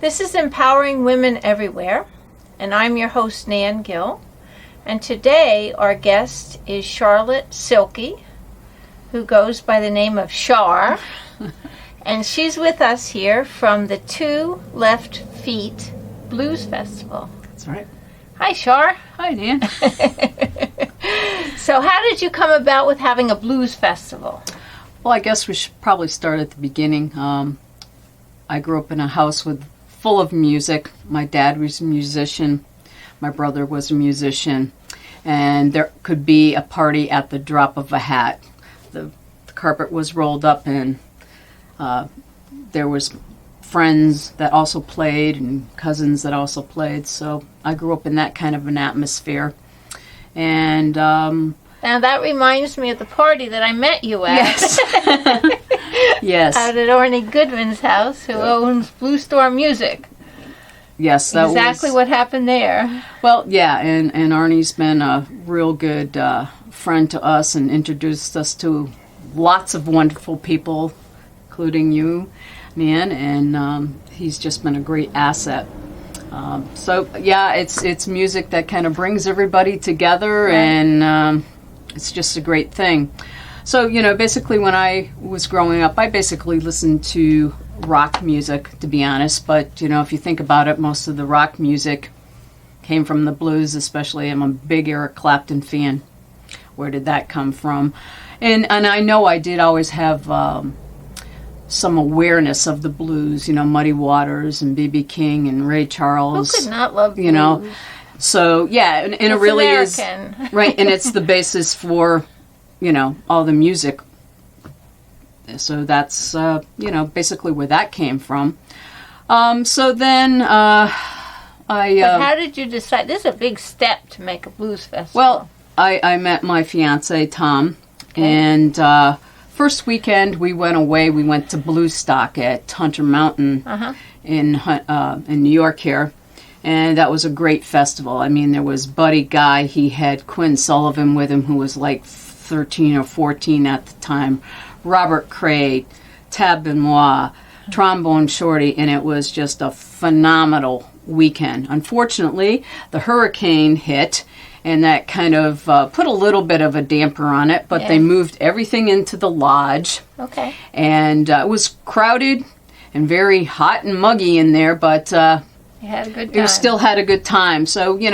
This is Empowering Women Everywhere, and I'm your host, Nan Gill. And today our guest is CharSilkey, who goes by the name of Char. And she's with us here from the Two Left Feet Blues Festival. That's right. Hi, Char. Hi, Nan. So how did you come about with having a blues festival? Well, I guess we should probably start at the beginning. I grew up in a house full of music. My dad was a musician. My brother was a musician. And there could be a party at the drop of a hat. The carpet was rolled up, and there was friends that also played and cousins that also played. So I grew up in that kind of an atmosphere. And now that reminds me of the party that I met you at. yes. Yes. Out at Orny Goodman's house, who owns Blue Storm Music. Yes, that exactly was what happened there. Well, yeah, and Arnie's been a real good friend to us and introduced us to lots of wonderful people, including you, Nan, and he's just been a great asset. So yeah, it's music that kind of brings everybody together, right. And it's just a great thing. So, basically when I was growing up, I basically listened to rock music, to be honest. But, if you think about it, most of the rock music came from the blues, especially. I'm a big Eric Clapton fan. Where did that come from? And I know I did always have some awareness of the blues, Muddy Waters and B.B. King and Ray Charles. Who could not love blues? So, yeah, and it really American. Is. Right, and it's the basis for, all the music. So that's, basically where that came from. So then but how did you decide? This is a big step to make a blues festival. Well, I met my fiancé, Tom, okay. And first weekend we went away. We went to Bluestock at Hunter Mountain in New York here. And that was a great festival. I mean, there was Buddy Guy. He had Quinn Sullivan with him, who was like 13 or 14 at the time. Robert Craig, Tab Benoit, Trombone Shorty, and it was just a phenomenal weekend. Unfortunately, the hurricane hit, and that kind of put a little bit of a damper on it, but they moved everything into the lodge. Okay. And it was crowded and very hot and muggy in there, but you had a good time. We still had a good time. So, we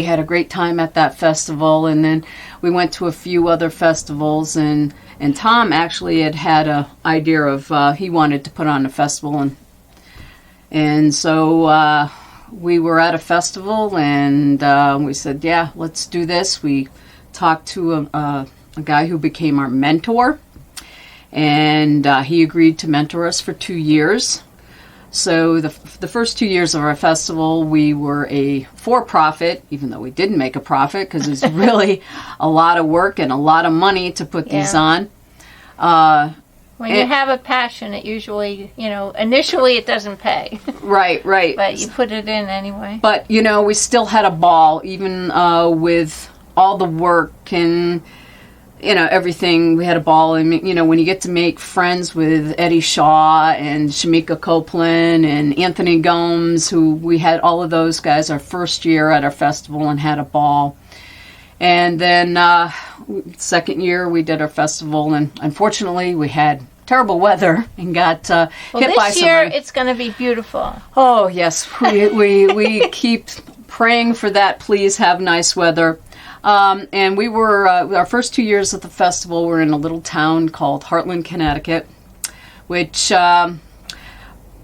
had a great time at that festival, and then we went to a few other festivals, and Tom actually had an idea of he wanted to put on a festival, and so we were at a festival, and we said, yeah, let's do this. We talked to a guy who became our mentor, and he agreed to mentor us for 2 years. So the first 2 years of our festival, we were a for-profit, even though we didn't make a profit, because it's really a lot of work and a lot of money to put these on. When you have a passion, it usually, initially it doesn't pay. Right. But you put it in anyway. But, we still had a ball, even with all the work and everything. We had a ball, and when you get to make friends with Eddie Shaw and Shamika Copeland and Anthony Gomes, who we had all of those guys our first year at our festival and had a ball. And then second year we did our festival, and unfortunately we had terrible weather and got hit by some this year rain. It's going to be beautiful. Oh yes, we keep praying for that. Please have nice weather. And we were, our first 2 years at the festival were in a little town called Hartland, Connecticut, which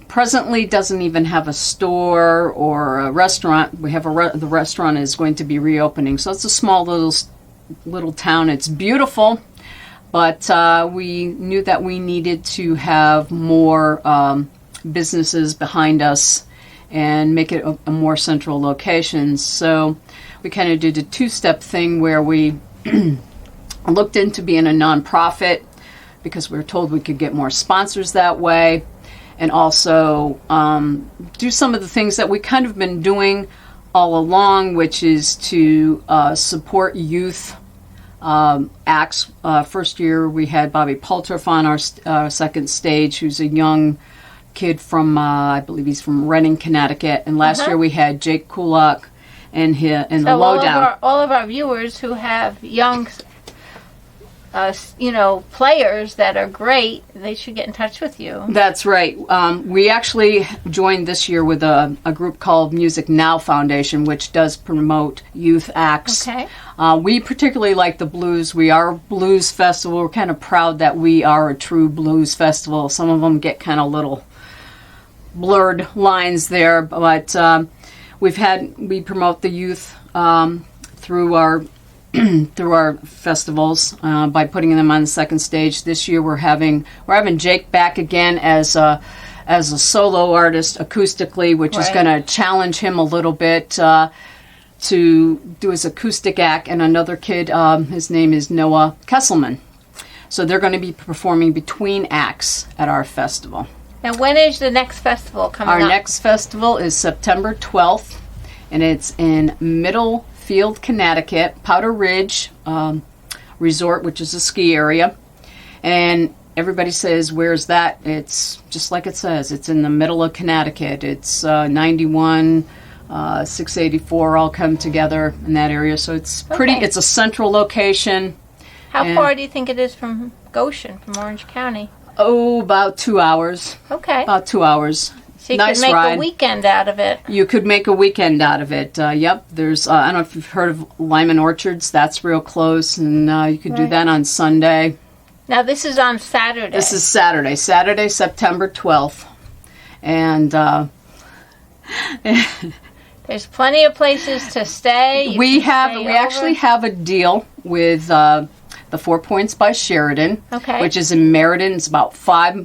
presently doesn't even have a store or a restaurant. We have the restaurant is going to be reopening, so it's a small little town. It's beautiful, but we knew that we needed to have more businesses behind us and make it a more central location. So we kind of did a two-step thing where we looked into being a nonprofit because we were told we could get more sponsors that way, and also do some of the things that we kind of been doing all along, which is to support youth acts. First year we had Bobby Paltroff on our second stage, who's a young kid from, I believe he's from Reading, Connecticut. And last year we had Jake Kulak and the Lowdown. All of our viewers who have young, players that are great, they should get in touch with you. That's right. We actually joined this year with a group called Music Now Foundation, which does promote youth acts. Okay. We particularly like the blues. We are a blues festival. We're kind of proud that we are a true blues festival. Some of them get kind of little blurred lines there, but we promote the youth through our festivals by putting them on the second stage. This year we're having Jake back again as a solo artist acoustically, which is going to challenge him a little bit to do his acoustic act, and another kid, his name is Noah Kesselman. So they're going to be performing between acts at our festival. Now, when is the next festival coming up? Our next festival is September 12th, and it's in Middlefield, Connecticut, Powder Ridge Resort, which is a ski area. And everybody says, where's that? It's just like it says. It's in the middle of Connecticut. It's 91, 684 all come together in that area. So it's pretty, it's a central location. How far do you think it is from Goshen, from Orange County? Oh, about 2 hours. Okay. About 2 hours. So you nice could make ride. a weekend out of it. You could make a weekend out of it. Yep. There's, I don't know if you've heard of Lyman Orchards. That's real close. And you could do that on Sunday. Now, this is on Saturday. This is Saturday, September 12th. And there's plenty of places to stay. We actually have a deal with the 4 Points by Sheridan, which is in Meriden. It's about five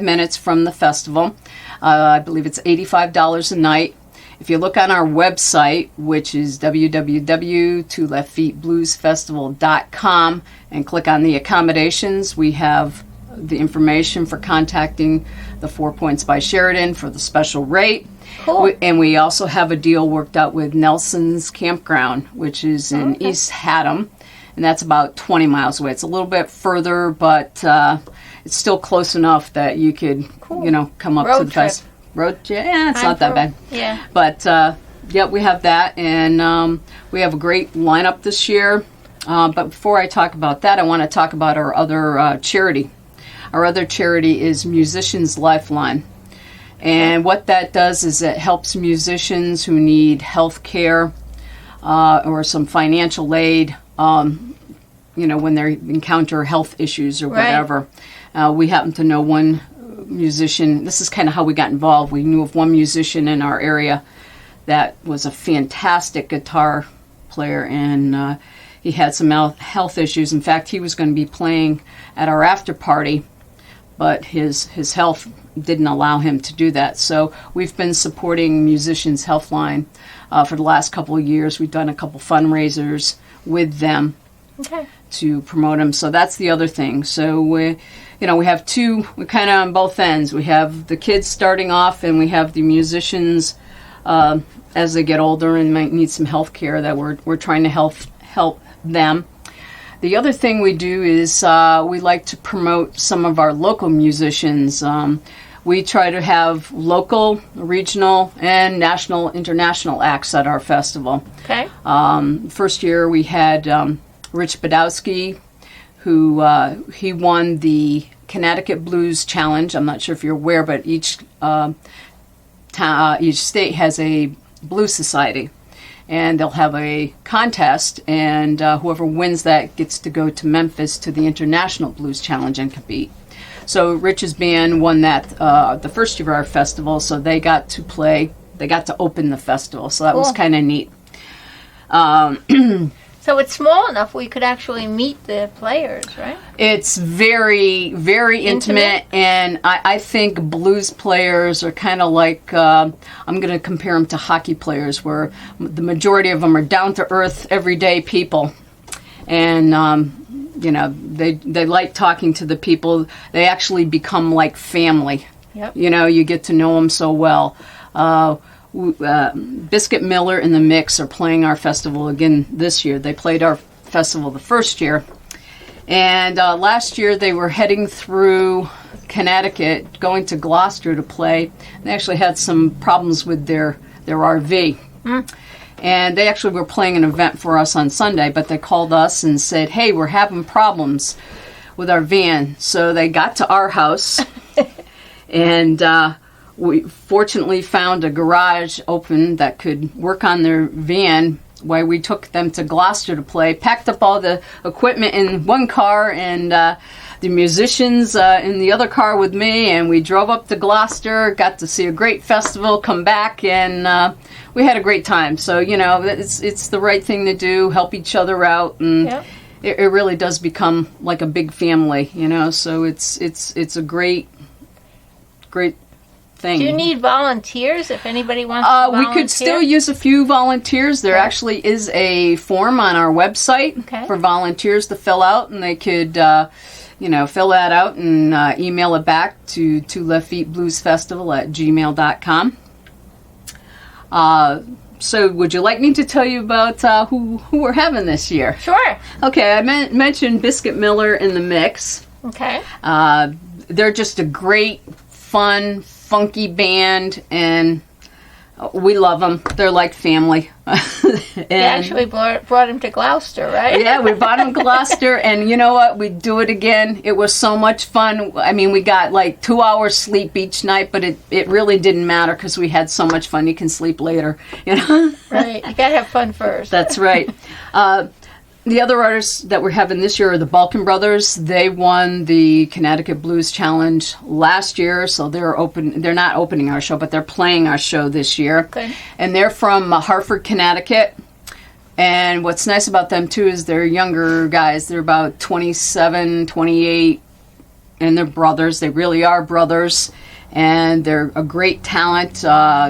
minutes from the festival. I believe it's $85 a night. If you look on our website, which is www.2leftfeetbluesfestival.com, and click on the accommodations, we have the information for contacting the 4 Points by Sheridan for the special rate. Cool. And we also have a deal worked out with Nelson's Campground, which is in East Haddam, and that's about 20 miles away. It's a little bit further, but it's still close enough that you could, come up to the festival. Yeah, it's not that bad. Yeah. But, we have that, and we have a great lineup this year. But before I talk about that, I want to talk about our other charity. Our other charity is Musicians Lifeline. And what that does is it helps musicians who need health care or some financial aid, when they encounter health issues or whatever. We happen to know one musician. This is kind of how we got involved. We knew of one musician in our area that was a fantastic guitar player, and he had some health issues. In fact, he was going to be playing at our after party, but his health didn't allow him to do that. So we've been supporting Musicians Healthline for the last couple of years. We've done a couple fundraisers with them to promote them. So that's the other thing. So we have we're kind of on both ends. We have the kids starting off, and we have the musicians as they get older and might need some health care that we're trying to help them. The other thing we do is we like to promote some of our local musicians. We try to have local, regional, and national, international acts at our festival. Okay. First year we had Rich Badowski, who he won the Connecticut Blues Challenge. I'm not sure if you're aware, but each state has a blues society. And they'll have a contest, and whoever wins that gets to go to Memphis to the International Blues Challenge and compete. So Rich's band won that the first year of our festival, so they got to open the festival, so that was kind of neat. So it's small enough we could actually meet the players, right? It's very, very intimate, and I think blues players are kind of like, I'm going to compare them to hockey players, where the majority of them are down-to-earth, everyday people. And, they like talking to the people. They actually become like family. Yep. You get to know them so well. Biscuit Miller and the Mix are playing our festival again this year. They played our festival the first year, And last year they were heading through Connecticut, going to Gloucester to play. They actually had some problems with their RV. And they actually were playing an event for us on Sunday, but they called us and said, hey, we're having problems with our van. So they got to our house, and we fortunately found a garage open that could work on their van while we took them to Gloucester to play, packed up all the equipment in one car, and the musicians in the other car with me, and we drove up to Gloucester, got to see a great festival, come back, and we had a great time. So, you know, it's the right thing to do, help each other out, and Yep. it really does become like a big family, you know, so it's a great thing. Do you need volunteers if anybody wants to volunteer? We could still use a few volunteers. There actually is a form on our website for volunteers to fill out, and they could, fill that out and email it back to LeftFeetBluesFestival@gmail.com. So would you like me to tell you about who we're having this year? Sure. Okay, I mentioned Biscuit Miller in the Mix. Okay. They're just a great, fun, funky band, and we love them. They're like family. You actually brought him to Gloucester, right? Yeah, we brought him Gloucester, and you know what? We'd do it again. It was so much fun. I mean, we got like 2 hours sleep each night, but it really didn't matter because we had so much fun. You can sleep later, you know? Right. You got to have fun first. That's right. The other artists that we're having this year are the Balkan Brothers. They won the Connecticut Blues Challenge last year, so they're not opening our show, but they're playing our show this year. Good. And they're from Hartford, Connecticut. And what's nice about them, too, is they're younger guys. They're about 27, 28, and they're brothers. They really are brothers. And they're a great talent.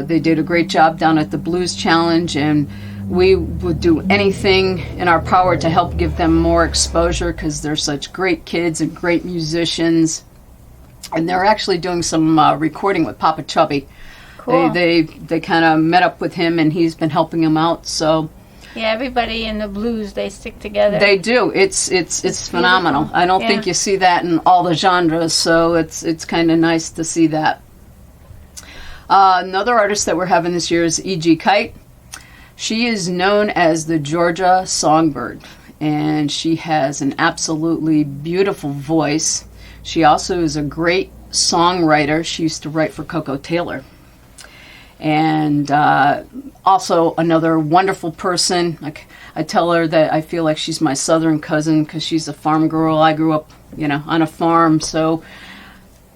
They did a great job down at the Blues Challenge, and we would do anything in our power to help give them more exposure because they're such great kids and great musicians. And they're actually doing some recording with Papa Chubby. Cool. They kind of met up with him, and he's been helping them out. So Yeah, everybody in the blues, they stick together. they do. It's phenomenal. beautiful. I don't Yeah. think you see that in all the genres, so it's kind of nice to see that. Another artist that we're having this year is E.G. Kite. She is known as the Georgia Songbird, and she has an absolutely beautiful voice. She also is a great songwriter. She used to write for Coco Taylor. And also another wonderful person. Like, I tell her that I feel like she's my southern cousin because she's a farm girl. I grew up, on a farm, so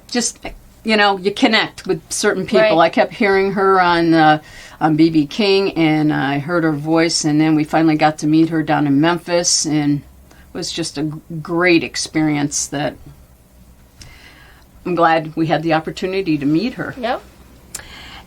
just, you connect with certain people. Right. I kept hearing her on B.B. King, and I heard her voice, and then we finally got to meet her down in Memphis, and it was just a great experience that I'm glad we had the opportunity to meet her. Yep.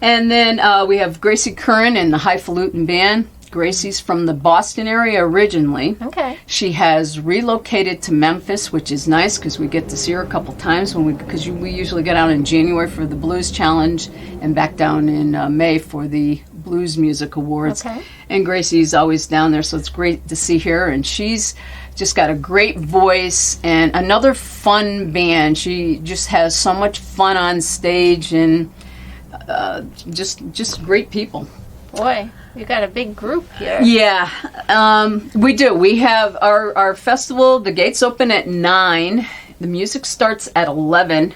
And then we have Gracie Curran and the Highfalutin Band. Gracie's from the Boston area originally. Okay. She has relocated to Memphis, which is nice because we get to see her a couple times because we usually get out in January for the Blues Challenge and back down in May for the Blues Music Awards. Okay. And Gracie's always down there, so it's great to see her. And she's just got a great voice and another fun band. She just has so much fun on stage and just great people. Boy, you got a big group here. Yeah, we do. We have our festival, the gates open at 9. The music starts at 11.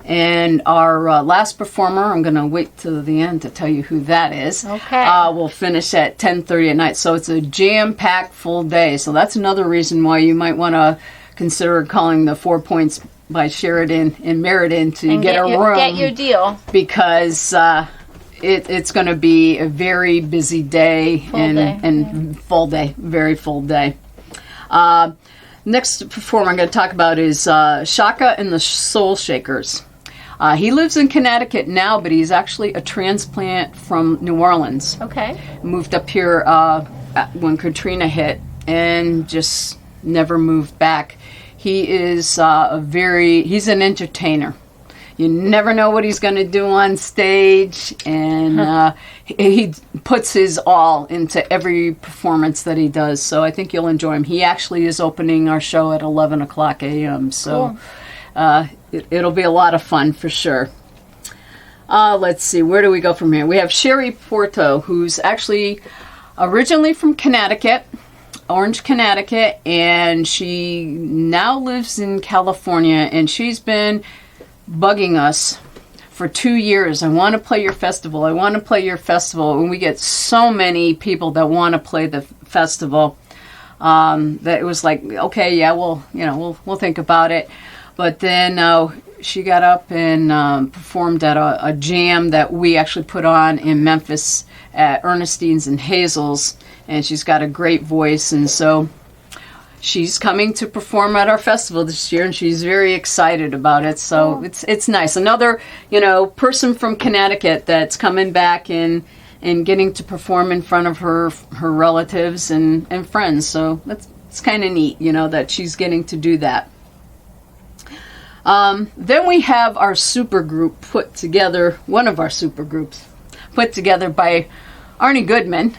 And our last performer, I'm going to wait till the end to tell you who that is. Okay. We'll finish at 10:30 at night. So it's a jam-packed full day. So that's another reason why you might want to consider calling the 4 Points by Sheridan in Meriden to And get a room. Get your deal. Because it's going to be a very busy day. Full day, very full day. Next performer I'm going to talk about is Shaka and the Soul Shakers. He lives in Connecticut now, but he's actually a transplant from New Orleans. Okay. Moved up here when Katrina hit and just never moved back. He is he's an entertainer. You never know what he's going to do on stage, and he puts his all into every performance that he does. So I think you'll enjoy him. He actually is opening our show at 11 o'clock a.m., so it'll be a lot of fun for sure. Let's see, where do we go from here? We have Sherry Porto, who's actually originally from Connecticut, Orange, Connecticut, and she now lives in California, and she's been bugging us for 2 years. I want to play your festival. I want to play your festival. And we get so many people that want to play the festival that it was like, okay, yeah, we'll think about it. But then she got up and performed at a jam that we actually put on in Memphis at Ernestine's and Hazel's, and she's got a great voice, and so she's coming to perform at our festival this year, and she's very excited about it. So it's nice. Another, person from Connecticut that's coming back and getting to perform in front of her relatives and friends. So it's kind of neat, that she's getting to do that. Then we have our super group put together, one of our super groups put together by Arnie Goodman.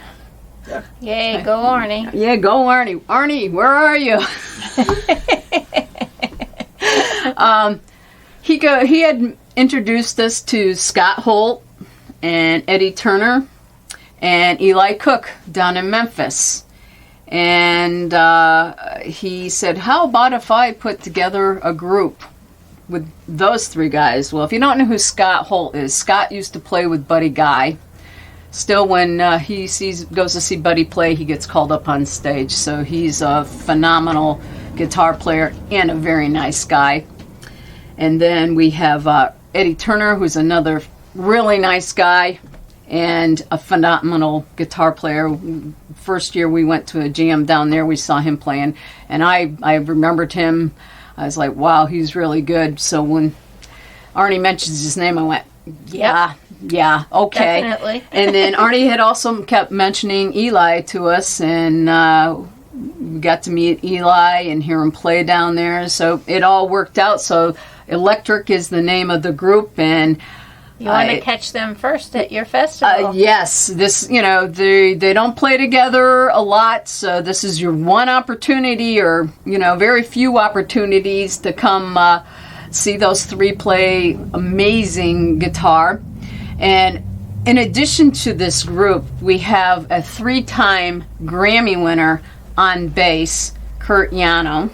Yay, go Arnie. Yeah, go Arnie. Arnie, where are you? He had introduced us to Scott Holt and Eddie Turner and Eli Cook down in Memphis. And he said, how about if I put together a group with those three guys? Well, if you don't know who Scott Holt is, Scott used to play with Buddy Guy. Still, when he goes to see Buddy play, he gets called up on stage. So he's a phenomenal guitar player and a very nice guy. And then we have Eddie Turner, who's another really nice guy and a phenomenal guitar player. First year we went to a jam down there, we saw him playing, and I remembered him. I was like, wow, he's really good. So when Arnie mentions his name, I went, yeah, okay. Definitely. And then Arnie had also kept mentioning Eli to us, and we got to meet Eli and hear him play down there. So it all worked out. So Electric is the name of the group, and you want to catch them first at your festival. Yes, this, they don't play together a lot, so this is your one opportunity, or, very few opportunities to come see those three play amazing guitar. And in addition to this group, we have a 3-time Grammy winner on bass, Kurt Yano.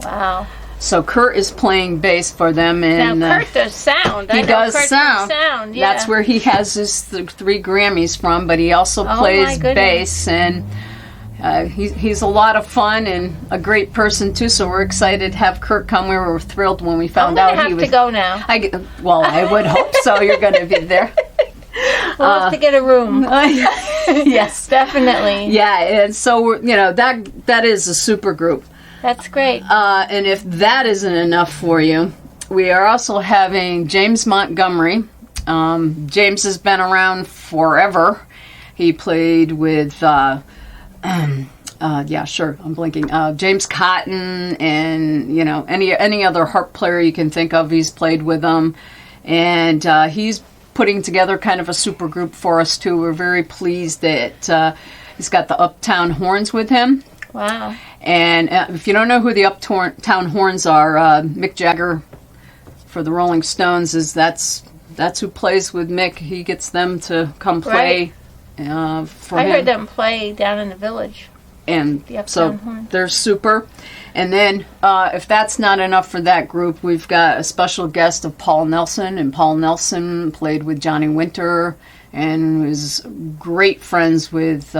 Wow. So Kurt is playing bass for them, and now Kurt does sound. He does Kurt sound. Yeah. That's where he has his 3 Grammys from. But he also plays bass, and he's a lot of fun and a great person too. So we're excited to have Kurt come. We were thrilled when we found out he was. I'm gonna have to go now. I would hope so. You're going to be there. We'll have to get a room. Yes, definitely. Yeah, and so that is a super group. That's great. And if that isn't enough for you, we are also having James Montgomery. James has been around forever. He played with, I'm blinking. James Cotton and, any other harp player you can think of, he's played with them. And he's putting together kind of a super group for us, too. We're very pleased that he's got the Uptown Horns with him. Wow. And if you don't know who the Uptown Horns are, Mick Jagger for the Rolling Stones that's who plays with Mick. He gets them to come play for him. I heard them play down in the Village. And the so Horns. They're super. And then if that's not enough for that group, we've got a special guest of Paul Nelson. And Paul Nelson played with Johnny Winter and was great friends with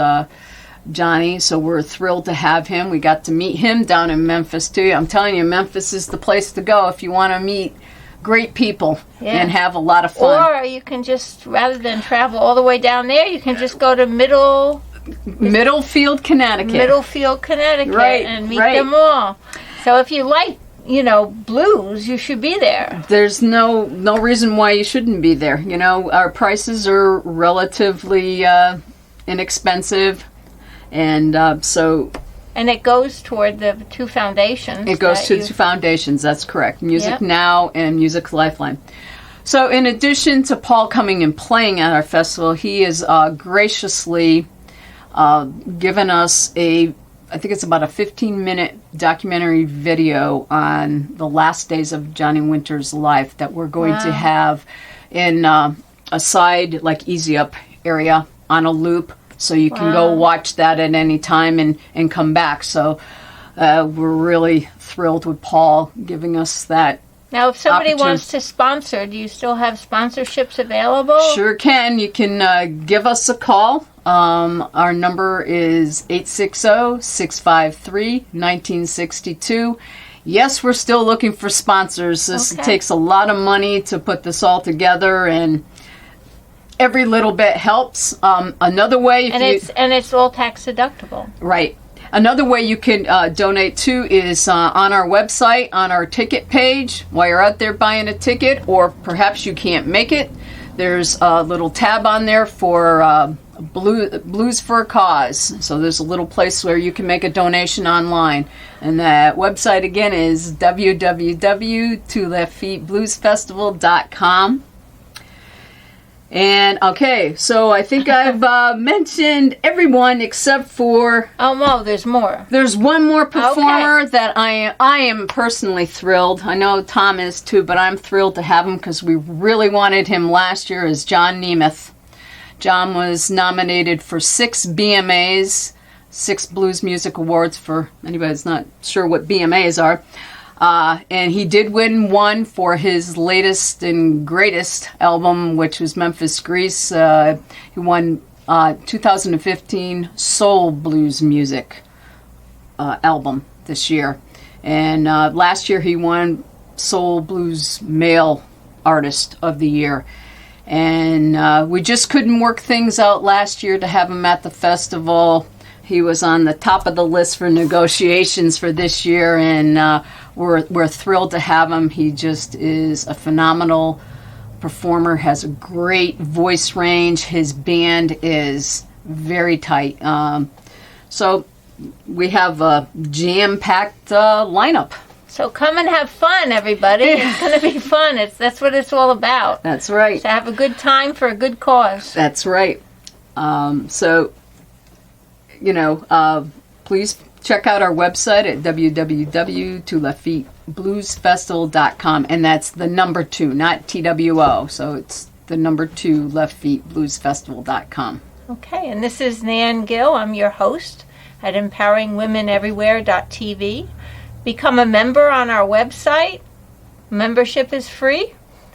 Johnny, so we're thrilled to have him. We got to meet him down in Memphis too. I'm telling you, Memphis is the place to go if you want to meet great people and have a lot of fun. Or you can just, rather than travel all the way down there, you can just go to Middlefield, Connecticut. Right, and meet them all. So if you like, blues, you should be there. There's no reason why you shouldn't be there. Our prices are relatively inexpensive. And and it goes toward the 2 foundations. It goes to the 2 foundations, that's correct. Music Now and Music Lifeline. So in addition to Paul coming and playing at our festival, he has graciously given us I think it's about a 15-minute documentary video on the last days of Johnny Winter's life that we're going to have in a side, like, Easy Up area on a loop. So you can go watch that at any time and come back. So we're really thrilled with Paul giving us that. Now, if somebody wants to sponsor, do you still have sponsorships available? Sure can. You can give us a call. Our number is 860-653-1962. Yes, we're still looking for sponsors. This takes a lot of money to put this all together, and every little bit helps. Another way, it's all tax deductible. Right. Another way you can donate too is on our website, on our ticket page, while you're out there buying a ticket, or perhaps you can't make it. There's a little tab on there for Blues for a Cause. So there's a little place where you can make a donation online. And that website again is www.2leftfeetbluesfestival.com. And okay, so I think I've mentioned everyone except for... Oh, no, there's more. There's one more performer that I am personally thrilled. I know Tom is too, but I'm thrilled to have him because we really wanted him last year, is John Nemeth. John was nominated for 6 BMAs, 6 Blues Music Awards, for anybody that's not sure what BMAs are. And he did win one for his latest and greatest album, which was Memphis Grease. He won 2015 Soul Blues Music album this year. And last year he won Soul Blues Male Artist of the Year. And we just couldn't work things out last year to have him at the festival. He was on the top of the list for negotiations for this year, and we're thrilled to have him. He just is a phenomenal performer, has a great voice range. His band is very tight. So we have a jam-packed lineup. So come and have fun, everybody. It's going to be fun. That's what it's all about. That's right. To have a good time for a good cause. That's right. So, please check out our website at www.2leftfeetbluesfestival.com. And that's the number 2, not TWO. So it's the number 2, leftfeetbluesfestival.com. Okay, and this is Nan Gill. I'm your host at EmpoweringWomenEverywhere.tv. Become a member on our website. Membership is free.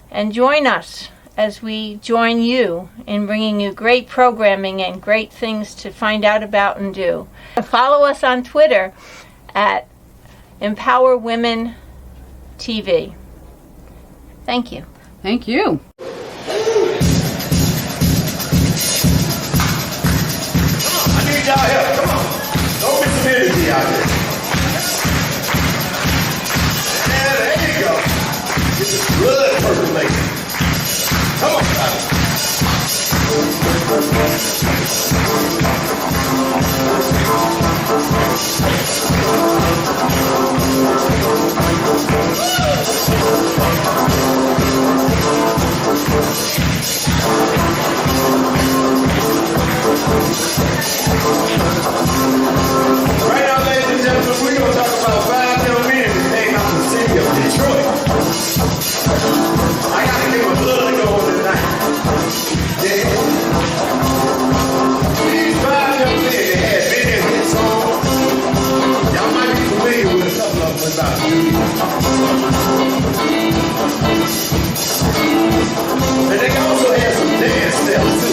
And join us as we join you in bringing you great programming and great things to find out about and do. Follow us on Twitter at Empower Women TV. Thank you. Thank you. I need y'all help. Come on. Don't be some energy out here. Yeah, there you go. Get the blood percolating. Come on, guys. Right now, ladies and gentlemen, we're going to talk about 5 young men that came out from the city of Detroit. I got to give my blood to go on tonight. Yeah. These 5 young men, they had many hit songs. Y'all might be familiar with a couple of them about you. And they also had some dance steps too.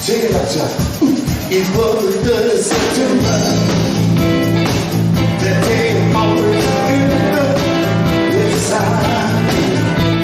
Check it out, y'all. It was the September that came over to the side.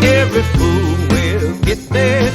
Every fool will get there